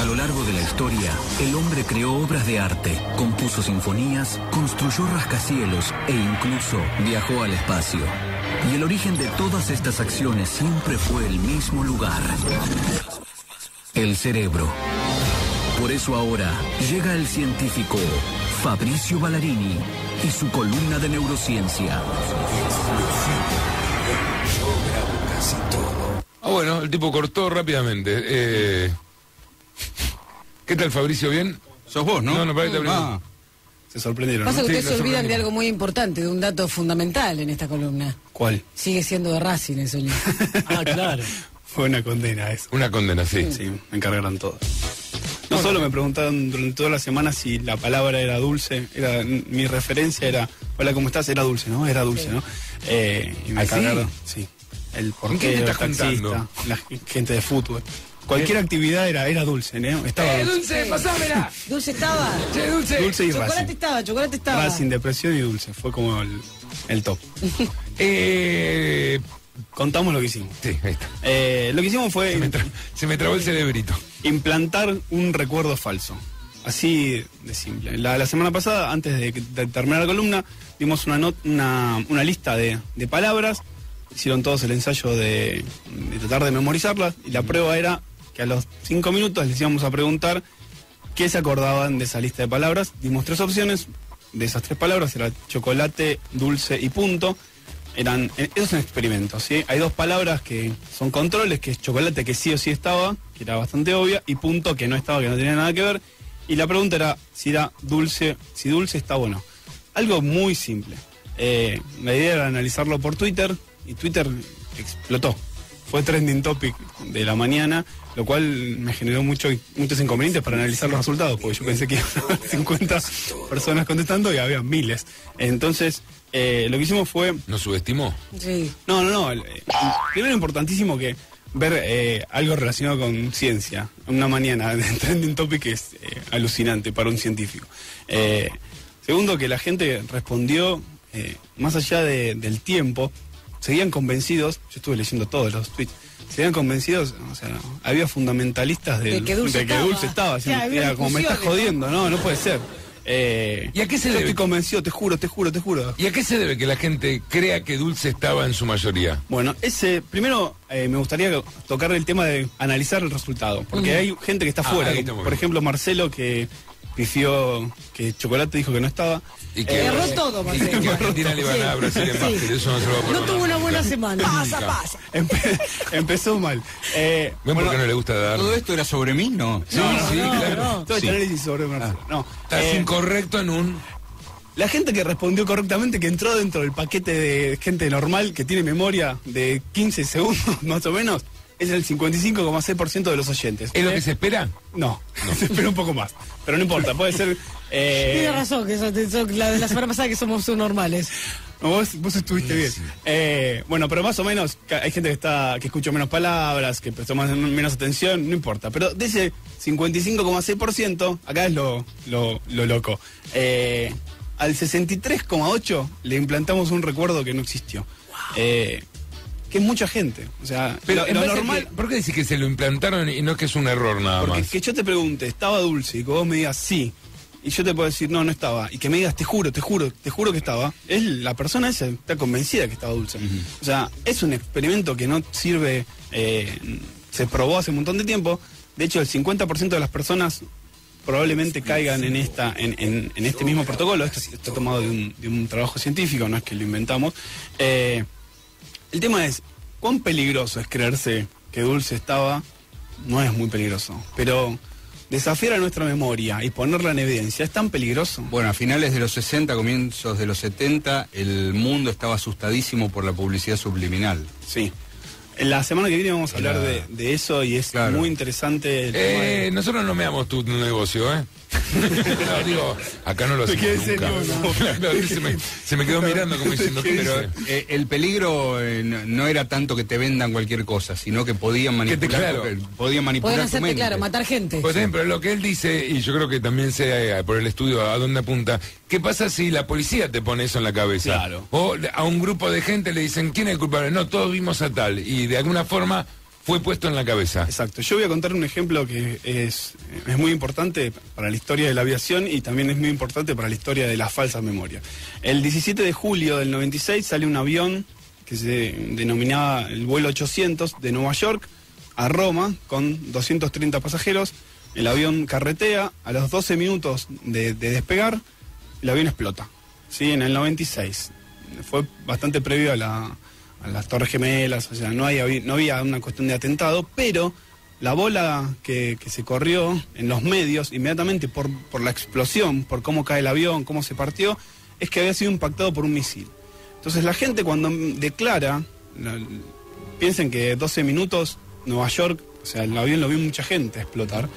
A lo largo de la historia, el hombre creó obras de arte, compuso sinfonías, construyó rascacielos e incluso viajó al espacio. Y el origen de todas estas acciones siempre fue el mismo lugar: el cerebro. Por eso ahora llega el científico Fabrizio Ballarini y su columna de neurociencia. Yo grabo casi todo. Bueno, el tipo cortó rápidamente. ¿Qué tal, Fabricio? ¿Bien? ¿Sos vos, no? No, parece que se sorprendieron, Pasa ¿no? que ustedes Sí, se nos olvidan de sorprendimos. algo muy importante, de un dato fundamental en esta columna. ¿Cuál? Sigue siendo de Racing el señor. Claro. Fue una condena eso. una condena, sí. Sí, me encargaron todo. No solo me preguntaron durante toda la semana si la palabra era dulce, mi referencia era, hola, ¿cómo estás? Era dulce, ¿no? Era dulce, ¿no? Y me ¿Ah, encargaron, sí. El ¿Con quién te porquero, el estás taxista, juntando? la gente de fútbol. Cualquier actividad era dulce, ¿no? Estaba dulce. Dulce, pasámela! ¿Dulce estaba? Che, Dulce. Dulce y Chocolate Racing. estaba, chocolate estaba. Racing, depresión y dulce. Fue como el top. Contamos lo que hicimos. Sí, ahí está. Lo que hicimos fue Se me trabó el cerebrito. implantar un recuerdo falso. Así de simple. La semana pasada, antes de terminar la columna, dimos una lista de palabras. Hicieron todos el ensayo de tratar de memorizarlas. Y la prueba era que a los 5 minutos les íbamos a preguntar qué se acordaban de esa lista de palabras. Dimos 3 opciones. De esas 3 palabras era chocolate, dulce y punto. Eso es un experimento, ¿sí? Hay 2 palabras que son controles, que es chocolate, que sí o sí estaba, que era bastante obvia, y punto, que no estaba, que no tenía nada que ver. Y la pregunta era si dulce estaba o no. Algo muy simple. La idea era analizarlo por Twitter, y Twitter explotó. Fue trending topic de la mañana, lo cual me generó muchos inconvenientes para analizar los resultados, porque yo pensé que iban a haber 50 personas contestando y había miles. Entonces, lo que hicimos fue... ¿Nos subestimó? Sí. No. Primero importantísimo que ver algo relacionado con ciencia. Una mañana de trending topic es alucinante para un científico. Segundo, que la gente respondió, más allá del tiempo, seguían convencidos, yo estuve leyendo todos los tweets, seguían convencidos, o sea, había fundamentalistas De que dulce estaba. así, Ya, había era como me estás discusiones, jodiendo, no puede ser. ¿Y a qué se yo debe? estoy convencido, te juro. ¿Y a qué se debe que la gente crea que Dulce estaba en su mayoría? Bueno, primero me gustaría tocar el tema de analizar el resultado, porque hay gente que está fuera, ahí como, estamos por bien. ejemplo Marcelo, que pifió que Chocolate dijo que no estaba. Y que, Erró todo, y Marcelo. que Argentina le iba a ganar a Brasil en Sí. básquet, eso no se lo va a No perdonar. tuvo una buena semana. Nunca. Empezó mal. ¿Ven por qué no le gusta dar? ¿Todo esto era sobre mí? No. Sí, sí, claro. Todo este análisis sobre Marcelo. No. Estás incorrecto en un... La gente que respondió correctamente, que entró dentro del paquete de gente normal, que tiene memoria de 15 segundos más o menos, es el 55,6% de los oyentes. ¿Es lo que se espera? No, se espera un poco más. Pero no importa, puede ser... Tiene razón, que la de la semana pasada que somos subnormales. No, vos estuviste bien. Bueno, pero más o menos hay gente que escuchó menos palabras, que prestó menos atención, no importa. Pero de ese 55,6%, acá es lo loco. Al 63,8% le implantamos un recuerdo que no existió. Que es mucha gente. O sea, Pero lo normal... ¿por qué decís que se lo implantaron y no es que es un error nada Porque más? que yo te pregunte, ¿estaba dulce? Y que vos me digas sí. Y yo te puedo decir, no estaba. Y que me digas, te juro que estaba. La persona esa está convencida que estaba dulce. O sea, es un experimento que no sirve, se probó hace un montón de tiempo. De hecho, el 50% de las personas probablemente caigan en este mismo protocolo. Esto está tomado de un trabajo científico, no es que lo inventamos. El tema es, ¿cuán peligroso es creerse que dulce estaba? No es muy peligroso, pero... desafiar a nuestra memoria y ponerla en evidencia es tan peligroso. Bueno, a finales de los 60, comienzos de los 70, el mundo estaba asustadísimo por la publicidad subliminal. Sí. En la semana que viene vamos a hablar de eso y es Claro. muy interesante el tema de... Nosotros no meamos tu negocio, ¿eh? No, digo, acá no lo Me quedé hacemos nunca. serio, no. Claro, se me quedó mirando como diciendo, ¿qué Pero dice? el peligro no era tanto que te vendan cualquier cosa, sino que podían manipular, claro. podían manipular Pueden tu hacerte, mente. claro, matar gente. Por ejemplo, lo que él dice, y yo creo que también sé por el estudio a dónde apunta, ¿qué pasa si la policía te pone eso en la cabeza? Claro. O a un grupo de gente le dicen, ¿quién es el culpable? No, todos vimos a tal. Y de alguna forma fue puesto en la cabeza. Exacto. Yo voy a contar un ejemplo que es muy importante para la historia de la aviación y también es muy importante para la historia de las falsas memorias. El 17 de julio del 96 sale un avión que se denominaba el vuelo 800 de Nueva York a Roma con 230 pasajeros. El avión carretea, a los 12 minutos de despegar, el avión explota. ¿Sí? En el 96. Fue bastante previo a las Torres Gemelas, o sea, no había una cuestión de atentado, pero la bola que se corrió en los medios inmediatamente por la explosión, por cómo cae el avión, cómo se partió, es que había sido impactado por un misil. Entonces la gente cuando declara, piensen que 12 minutos, Nueva York, o sea, el avión lo vio mucha gente explotar,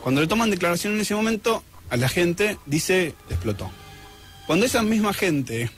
cuando le toman declaración en ese momento, a la gente dice, explotó. Cuando esa misma gente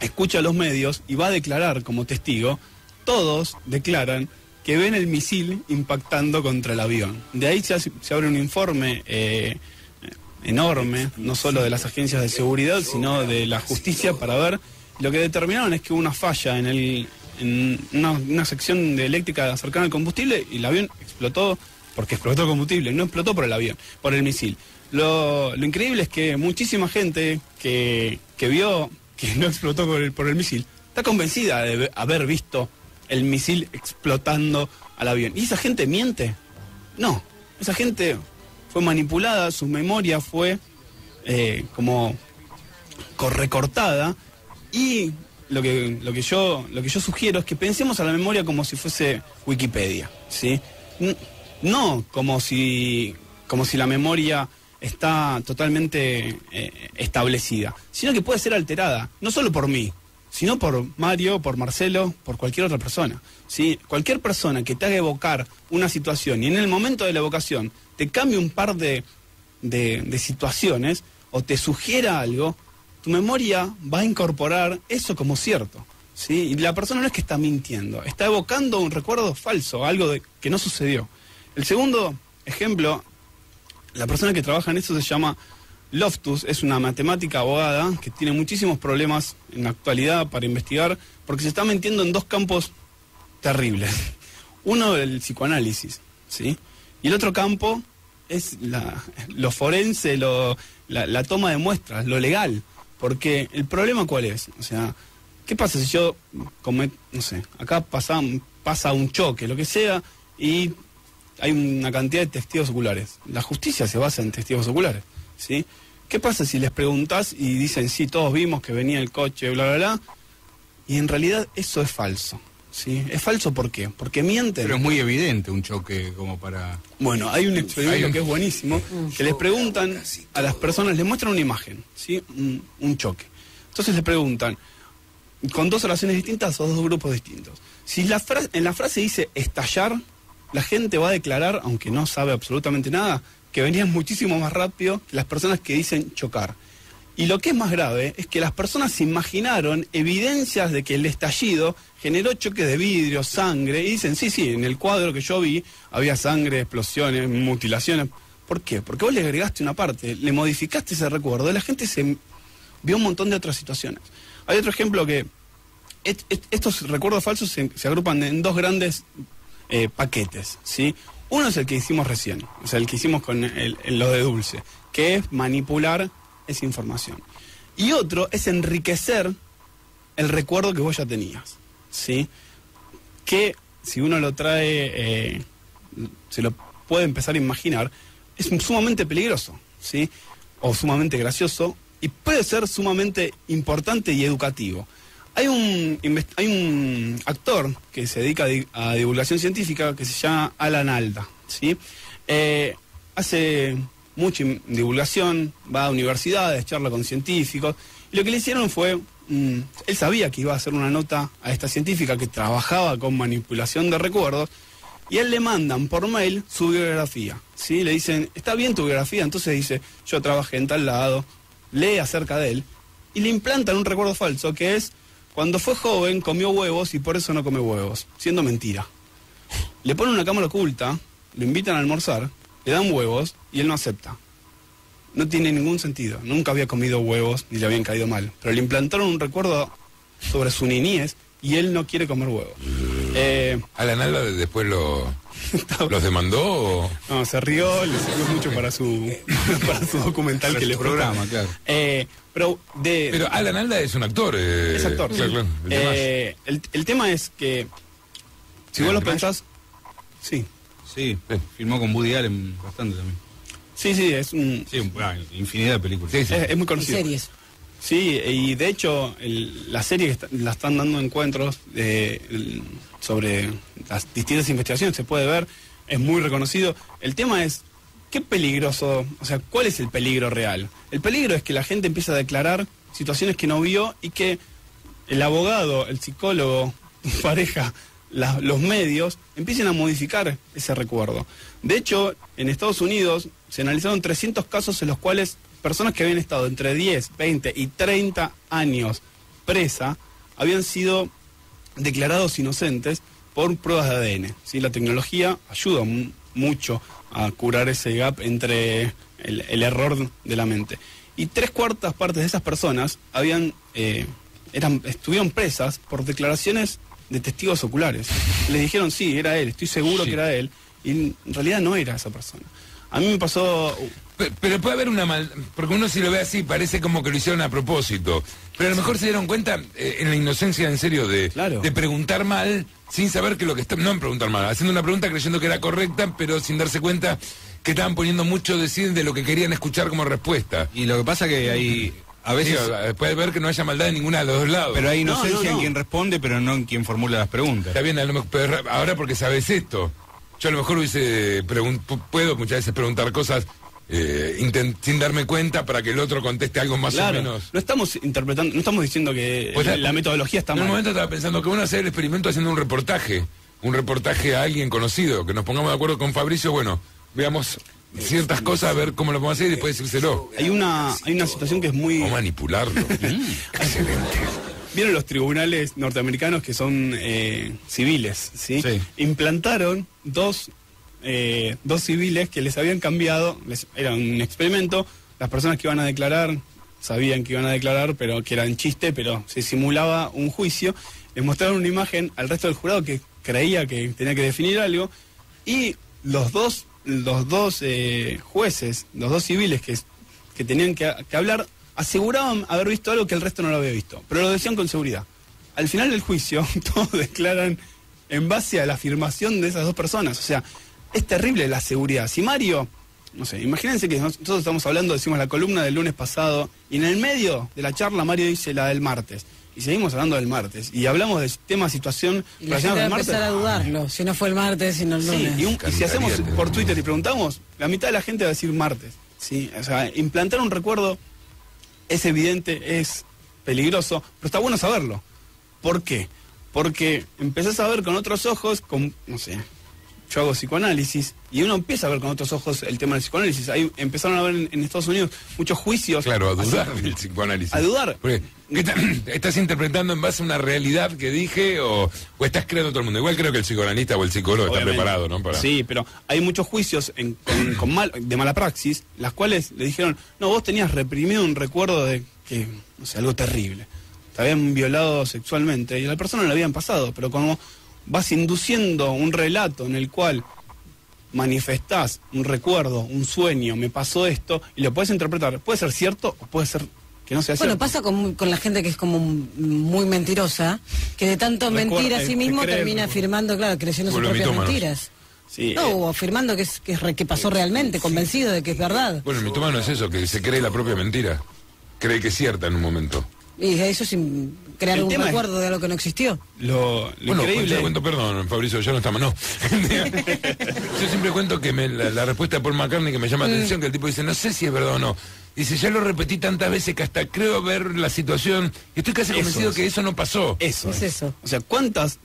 escucha los medios y va a declarar como testigo, todos declaran que ven el misil impactando contra el avión. De ahí se abre un informe enorme, no solo de las agencias de seguridad, sino de la justicia, para ver. Lo que determinaron es que hubo una falla en una sección de eléctrica cercana al combustible y el avión explotó porque explotó el combustible, no explotó por el avión, por el misil. Lo increíble es que muchísima gente que vio que no explotó por el misil está convencida de haber visto el misil explotando al avión. ¿Y esa gente miente? No, esa gente fue manipulada, su memoria fue como recortada, y lo que yo sugiero es que pensemos a la memoria como si fuese Wikipedia, ¿sí? No como si la memoria está totalmente establecida, sino que puede ser alterada, no solo por mí, sino por Mario, por Marcelo, por cualquier otra persona, ¿sí? Cualquier persona que te haga evocar una situación y en el momento de la evocación te cambie un par de situaciones o te sugiera algo, tu memoria va a incorporar eso como cierto, ¿sí? Y la persona no es que está mintiendo, está evocando un recuerdo falso, algo que no sucedió. El segundo ejemplo, la persona que trabaja en eso se llama Loftus, es una matemática abogada que tiene muchísimos problemas en la actualidad para investigar porque se está metiendo en dos campos terribles. Uno, el psicoanálisis, ¿sí? Y el otro campo es lo forense, la toma de muestras, lo legal. Porque el problema ¿cuál es? O sea, ¿qué pasa si yo no sé, acá pasa un choque, lo que sea, y hay una cantidad de testigos oculares? La justicia se basa en testigos oculares, ¿sí? ¿Qué pasa si les preguntás y dicen, sí, todos vimos que venía el coche, bla, bla, bla, y en realidad eso es falso, ¿sí? ¿Es falso por qué? Porque mienten. Pero es muy evidente un choque como para... Bueno, hay un experimento que es buenísimo, que les preguntan a las personas, les muestran una imagen, ¿sí? Un choque. Entonces les preguntan, con dos oraciones distintas o dos grupos distintos. Si en la frase dice estallar, la gente va a declarar, aunque no sabe absolutamente nada, que venían muchísimo más rápido que las personas que dicen chocar. Y lo que es más grave es que las personas se imaginaron evidencias de que el estallido generó choques de vidrio, sangre, y dicen, sí, en el cuadro que yo vi había sangre, explosiones, mutilaciones. ¿Por qué? Porque vos le agregaste una parte, le modificaste ese recuerdo, y la gente se vio un montón de otras situaciones. Hay otro ejemplo que estos recuerdos falsos se agrupan en dos grandes paquetes, ¿sí? Uno es el que hicimos recién, o sea, el que hicimos con lo de Dulce, que es manipular esa información. Y otro es enriquecer el recuerdo que vos ya tenías, ¿sí? Que si uno lo trae, se lo puede empezar a imaginar, es sumamente peligroso, ¿sí? O sumamente gracioso, y puede ser sumamente importante y educativo. Hay un actor que se dedica a divulgación científica que se llama Alan Alda, ¿sí? Hace mucha divulgación, va a universidades, charla con científicos, y lo que le hicieron fue, él sabía que iba a hacer una nota a esta científica que trabajaba con manipulación de recuerdos, y a él le mandan por mail su biografía, ¿sí? Le dicen, ¿está bien tu biografía? Entonces dice, yo trabajé en tal lado, lee acerca de él, y le implantan un recuerdo falso que es, cuando fue joven comió huevos y por eso no come huevos, siendo mentira. Le ponen una cámara oculta, lo invitan a almorzar, le dan huevos y él no acepta. No tiene ningún sentido, nunca había comido huevos ni le habían caído mal, pero le implantaron un recuerdo sobre su niñez y él no quiere comer huevos. Alan Alda después los demandó o... No, se rió, le sirvió mucho para su documental que le programa, claro. Pero Alan Alda es un actor. es actor. Claro. El tema es que, si vos lo pensás, sí. Sí, filmó con Woody Allen bastante también. Sí, es un... Sí, infinidad de películas. Sí, sí. Es muy conocido. Series. Sí, y de hecho la serie la están dando encuentros sobre las distintas investigaciones, se puede ver, es muy reconocido. El tema es, qué peligroso, o sea, ¿cuál es el peligro real? El peligro es que la gente empieza a declarar situaciones que no vio y que el abogado, el psicólogo, pareja, los medios empiecen a modificar ese recuerdo. De hecho, en Estados Unidos se analizaron 300 casos en los cuales personas que habían estado entre 10, 20 y 30 años presa habían sido declarados inocentes por pruebas de ADN. ¿Sí? La tecnología ayuda mucho a curar ese gap entre el error de la mente. Y 3/4 partes de esas personas estuvieron presas por declaraciones de testigos oculares. Les dijeron, sí, era él, estoy seguro que era él, y en realidad no era esa persona. A mí me pasó... Pero puede haber una mal... Porque uno si lo ve así parece como que lo hicieron a propósito. Pero a lo mejor se dieron cuenta en la inocencia, en serio, de preguntar mal, sin saber que lo que está... No en preguntar mal, haciendo una pregunta creyendo que era correcta, pero sin darse cuenta que estaban poniendo mucho de lo que querían escuchar como respuesta. Y lo que pasa que hay... A veces puede ver que no haya maldad en ninguna de los dos lados. Pero hay inocencia en quien responde, pero no en quien formula las preguntas. Está bien, pero ahora porque sabes esto. Yo a lo mejor puedo muchas veces preguntar cosas sin darme cuenta para que el otro conteste algo más o menos. No estamos interpretando, no estamos diciendo que la metodología está mal. En un momento estaba pensando que uno hacer el experimento haciendo un reportaje a alguien conocido, que nos pongamos de acuerdo con Fabricio, bueno, veamos ciertas cosas, a ver cómo lo podemos hacer y después decírselo. Hay una situación que es muy... O manipularlo. Excelente. ¿Vieron los tribunales norteamericanos que son civiles? ¿Sí? Implantaron dos civiles que les habían cambiado, era un experimento, las personas que iban a declarar sabían que iban a declarar, pero que era en chiste, pero se simulaba un juicio, les mostraron una imagen al resto del jurado que creía que tenía que definir algo, y los dos jueces, los dos civiles que tenían que hablar, aseguraban haber visto algo que el resto no lo había visto, pero lo decían con seguridad. Al final del juicio, todos declaran en base a la afirmación de esas dos personas. O sea, es terrible la seguridad. Si Mario, no sé, imagínense que nosotros estamos hablando, decimos la columna del lunes pasado, y en el medio de la charla Mario dice la del martes. Y seguimos hablando del martes. Y hablamos del tema situación y la gente va a empezar a dudarlo, si no fue el martes, sino el lunes. Sí, y si hacemos por Twitter y preguntamos, la mitad de la gente va a decir martes. ¿Sí? O sea, implantar un recuerdo es evidente, es peligroso, pero está bueno saberlo. ¿Por qué? Porque empezás a ver con otros ojos, no sé, yo hago psicoanálisis, y uno empieza a ver con otros ojos el tema del psicoanálisis. Ahí empezaron a ver en Estados Unidos muchos juicios. Claro, a dudar del psicoanálisis. A dudar. Porque, ¿estás interpretando en base a una realidad que dije o estás creando todo el mundo? Igual creo que el psicoanalista o el psicólogo Obviamente. está preparado, ¿no? Sí, pero hay muchos juicios de mala praxis, las cuales le dijeron, no, vos tenías reprimido un recuerdo de que, no sé, algo terrible. Te habían violado sexualmente y a la persona no le habían pasado, pero como vas induciendo un relato en el cual manifestás un recuerdo, un sueño, me pasó esto, y lo puedes interpretar, puede ser cierto o puede ser que no sea cierto. Bueno, pasa con la gente que es como muy mentirosa, que de tanto mentir a sí mismo termina afirmando, claro, creyendo sus propias mentiras. Sí, o afirmando que pasó realmente, convencido de que es verdad. Bueno, el mitómano es eso, que se cree la propia mentira. Cree que es cierta en un momento. Y eso sin crear un recuerdo de algo que no existió. Lo increíble... Yo cuento, perdón, Fabricio, ya no estamos, no. Yo siempre cuento que la respuesta de Paul McCartney que me llama la atención, que el tipo dice, no sé si es verdad o no. Dice, ya lo repetí tantas veces que hasta creo ver la situación. Estoy casi convencido que eso no pasó. Eso es eso. O sea, ¿cuántas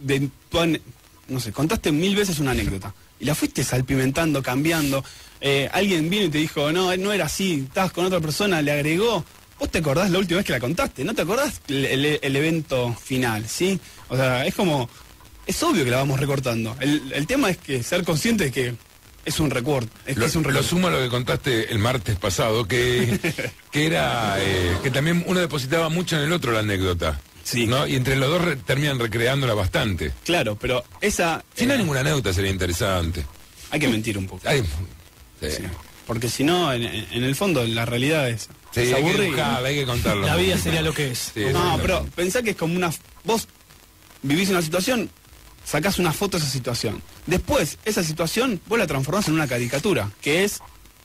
no sé, contaste 1000 veces una anécdota y la fuiste salpimentando, cambiando? Alguien vino y te dijo, no era así, estabas con otra persona, le agregó. ¿Vos te acordás la última vez que la contaste? ¿No te acordás el evento final, sí? O sea, es obvio que la vamos recortando. El tema es que ser consciente de que es un recuerdo. Lo sumo a lo que contaste el martes pasado, que era que también uno depositaba mucho en el otro la anécdota. Sí. ¿no? Y entre los dos terminan recreándola bastante. Claro, pero esa... Si no hay ninguna anécdota sería interesante. Hay que mentir un poco. Sí. Sí. Porque si no, en el fondo, la realidad es... Sí, hay que contarlo. La vida sería lo que es. Sí, no, pero pensá que es como una... Vos vivís una situación, sacás una foto de esa situación. Después, esa situación, vos la transformás en una caricatura, que es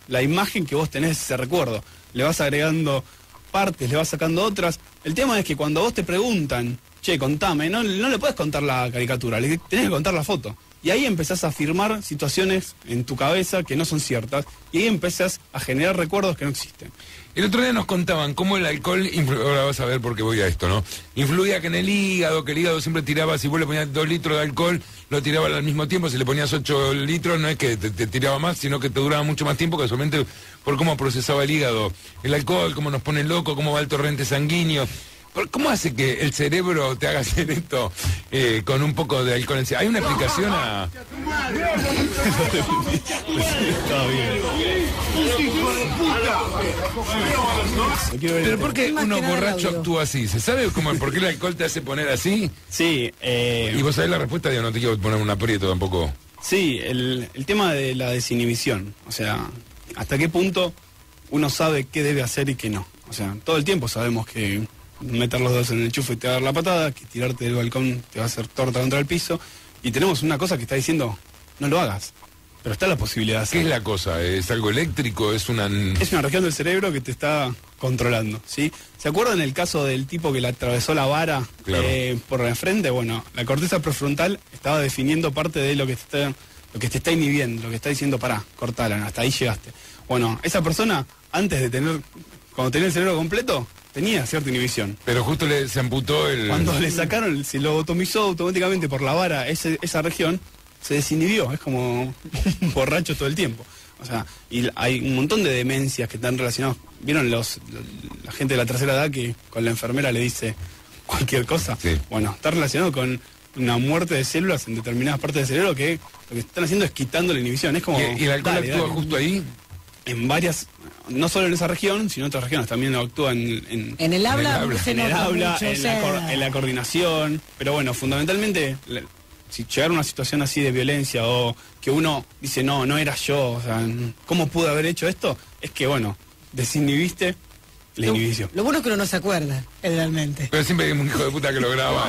la imagen que vos tenés de ese recuerdo. Le vas agregando partes, le vas sacando otras. El tema es que cuando vos te preguntan, che, contame, no le podés contar la caricatura, le tenés que contar la foto. Y ahí empezás a afirmar situaciones en tu cabeza que no son ciertas, y ahí empezás a generar recuerdos que no existen. El otro día nos contaban cómo el alcohol, ahora vas a ver por qué voy a esto, ¿no? Influía que en el hígado siempre tiraba, si vos le ponías 2 litros de alcohol, lo tiraba al mismo tiempo, si le ponías 8 litros, no es que te tiraba más, sino que te duraba mucho más tiempo, casualmente por cómo procesaba el hígado. El alcohol, cómo nos pone loco, cómo va el torrente sanguíneo. ¿Cómo hace que el cerebro te haga hacer esto con un poco de alcohol? ¿Hay una explicación a...? ¿Pero por qué uno borracho actúa así? ¿Se sabe por qué el alcohol te hace poner así? Sí. ¿Y vos sabés la respuesta? Yo no te quiero poner un aprieto tampoco. Sí, el tema de la desinhibición. O sea, ¿hasta qué punto uno sabe qué debe hacer y qué no? O sea, todo el tiempo sabemos que meter los dedos en el enchufe y te va a dar la patada, que tirarte del balcón te va a hacer torta contra el piso, y tenemos una cosa que está diciendo, no lo hagas, pero está la posibilidad de hacerlo. ¿Qué es la cosa? ¿Es algo eléctrico? ¿Es una región del cerebro que te está controlando, ¿sí? ¿Se acuerdan el caso del tipo que le atravesó la vara por la frente? Bueno, la corteza prefrontal estaba definiendo parte de lo que te está inhibiendo, lo que está diciendo, pará, cortala, hasta ahí llegaste. Bueno, esa persona, cuando tenía el cerebro completo, tenía cierta inhibición. Pero justo se amputó el... Cuando le sacaron, se lo atomizó automáticamente por la vara esa región, se desinhibió, es como un borracho todo el tiempo. O sea, y hay un montón de demencias que están relacionadas. ¿Vieron la gente de la tercera edad que con la enfermera le dice cualquier cosa? Sí. Bueno, está relacionado con una muerte de células en determinadas partes del cerebro que lo que están haciendo es quitando la inhibición. Es como... ¿Y el alcohol actúa justo ahí? En varias, no solo en esa región, sino en otras regiones. También actúa en el habla, en la coordinación. Pero bueno, fundamentalmente, si llegar a una situación así de violencia o que uno dice, no era yo, o sea, ¿cómo pude haber hecho esto? Es que, bueno, desinhibiste la inhibición. Lo bueno es que uno no se acuerda, generalmente. Pero siempre hay un hijo de puta que lo graba.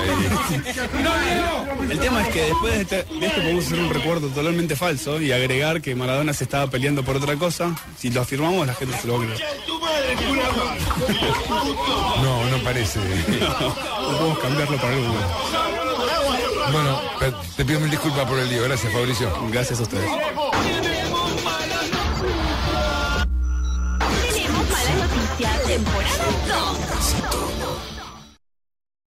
El tema es que después de esto podemos hacer un recuerdo totalmente falso y agregar que Maradona se estaba peleando por otra cosa. Si lo afirmamos, la gente se lo va a creer. No parece. No podemos cambiarlo para algo. Bueno, te pido mil disculpas por el lío. Gracias, Fabricio. Gracias a ustedes. Tenemos malas noticias, temporada 2.